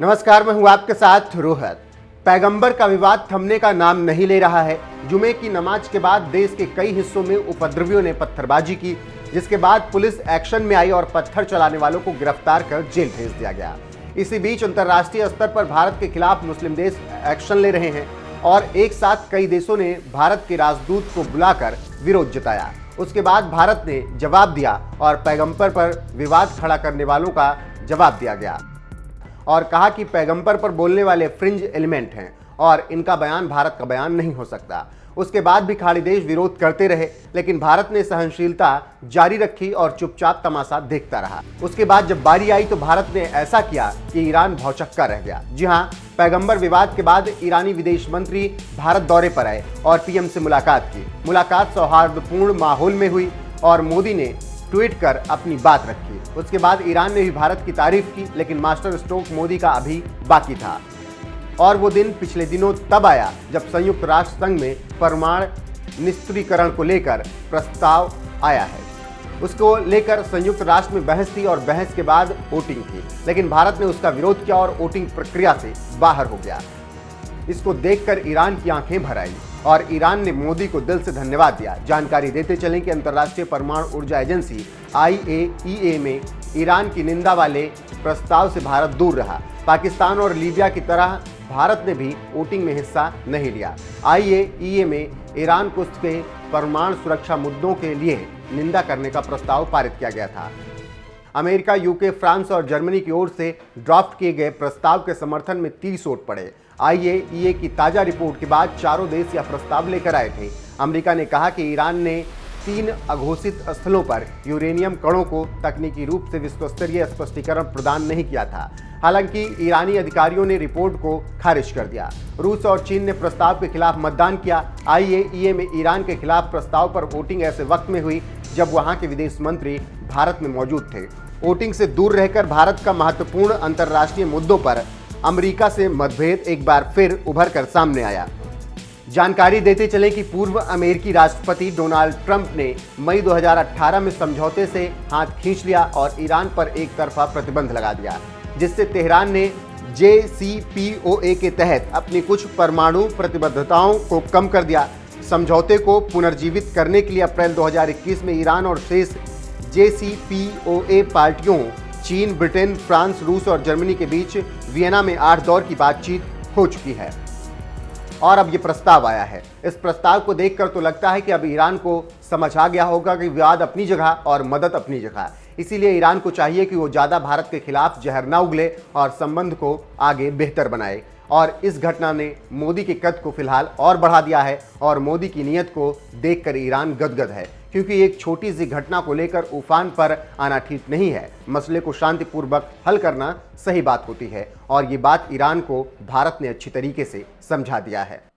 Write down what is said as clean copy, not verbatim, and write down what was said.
नमस्कार, मैं हूं आपके साथ रोहित। पैगंबर का विवाद थमने का नाम नहीं ले रहा है। जुमे की नमाज के बाद देश के कई हिस्सों में उपद्रवियों ने पत्थरबाजी की, जिसके बाद पुलिस एक्शन में आई और पत्थर चलाने वालों को गिरफ्तार कर जेल भेज दिया गया। इसी बीच अंतर्राष्ट्रीय स्तर पर भारत के खिलाफ मुस्लिम देश एक्शन ले रहे हैं और एक साथ कई देशों ने भारत के राजदूत को बुलाकर विरोध जताया। उसके बाद भारत ने जवाब दिया और पैगंबर पर विवाद खड़ा करने वालों का जवाब दिया गया और कहा कि पैगंबर पर बोलने वाले फ्रिंज एलिमेंट हैं और इनका बयान भारत का बयान नहीं हो सकता। उसके बाद भी खाड़ी देश विरोध करते रहे, लेकिन भारत ने सहनशीलता जारी रखी और चुपचाप तमाशा देखता रहा। उसके बाद जब बारी आई तो भारत ने ऐसा किया कि ईरान भौचक्का रह गया। जी हां, पैगंबर विवाद के बाद ईरानी विदेश मंत्री भारत दौरे पर आए और पीएम से मुलाकात की। मुलाकात सौहार्दपूर्ण माहौल में हुई और मोदी ने ट्वीट कर अपनी बात रखी। उसके बाद ईरान ने भी भारत की तारीफ की, लेकिन मास्टर स्ट्रोक मोदी का अभी बाकी था। और वो दिन पिछले दिनों तब आया जब संयुक्त राष्ट्र संघ में परमाणु निष्क्रियकरण को लेकर प्रस्ताव आया है। उसको लेकर संयुक्त राष्ट्र में बहस थी और बहस के बाद वोटिंग थी, लेकिन भारत ने उसका विरोध किया और वोटिंग प्रक्रिया से बाहर हो गया। इसको देखकर ईरान की आंखें भर आई और ईरान ने मोदी को दिल से धन्यवाद दिया। जानकारी देते चलें कि अंतर्राष्ट्रीय परमाणु ऊर्जा एजेंसी IAEA में ईरान की निंदा वाले प्रस्ताव से भारत दूर रहा। पाकिस्तान और लीबिया की तरह भारत ने भी वोटिंग में हिस्सा नहीं लिया। IAEA में ईरान को उसके परमाणु सुरक्षा मुद्दों के लिए निंदा करने का प्रस्ताव पारित किया गया था। अमेरिका, यूके, फ्रांस और जर्मनी की ओर से ड्राफ्ट किए गए प्रस्ताव के समर्थन में 30 वोट पड़े। IAEA की ताजा रिपोर्ट के बाद चारों देश यह प्रस्ताव लेकर आए थे। अमेरिका ने कहा कि ईरान ने 3 अघोषित स्थलों पर यूरेनियम कणों को तकनीकी रूप से विश्वस्तरीय स्पष्टीकरण प्रदान नहीं किया था। हालांकि ईरानी अधिकारियों ने रिपोर्ट को खारिज कर दिया। रूस और चीन ने प्रस्ताव के खिलाफ मतदान किया। IAEA में ईरान के खिलाफ प्रस्ताव पर वोटिंग ऐसे वक्त में हुई जब वहां के विदेश मंत्री भारत में मौजूद थे। वोटिंग से दूर रहकर भारत का महत्वपूर्ण अंतर्राष्ट्रीय मुद्दों पर अमेरिका से मतभेद एक बार फिर उभर कर सामने आया। जानकारी देते चले कि पूर्व अमेरिकी राष्ट्रपति डोनाल्ड ट्रंप ने मई 2018 में समझौते से हाथ खींच लिया और ईरान पर एक तरफा प्रतिबंध लगा दिया, जिससे तेहरान ने JCPOA के तहत अपनी कुछ परमाणु प्रतिबद्धताओं को कम कर दिया। समझौते को पुनर्जीवित करने के लिए अप्रैल 2021 में ईरान और शेष JCPOA पार्टियों चीन, ब्रिटेन, फ्रांस, रूस और जर्मनी के बीच वियना में 8 दौर की बातचीत हो चुकी है और अब ये प्रस्ताव आया है। इस प्रस्ताव को देखकर तो लगता है कि अब ईरान को समझ आ गया होगा कि विवाद अपनी जगह और मदद अपनी जगह। इसीलिए ईरान को चाहिए कि वो ज़्यादा भारत के खिलाफ जहर न उगले और संबंध को आगे बेहतर बनाए। और इस घटना ने मोदी के कद को फिलहाल और बढ़ा दिया है और मोदी की नीयत को देखकर ईरान गदगद है, क्योंकि एक छोटी सी घटना को लेकर उफान पर आना ठीक नहीं है। मसले को शांतिपूर्वक हल करना सही बात होती है और ये बात ईरान को भारत ने अच्छी तरीके से समझा दिया है।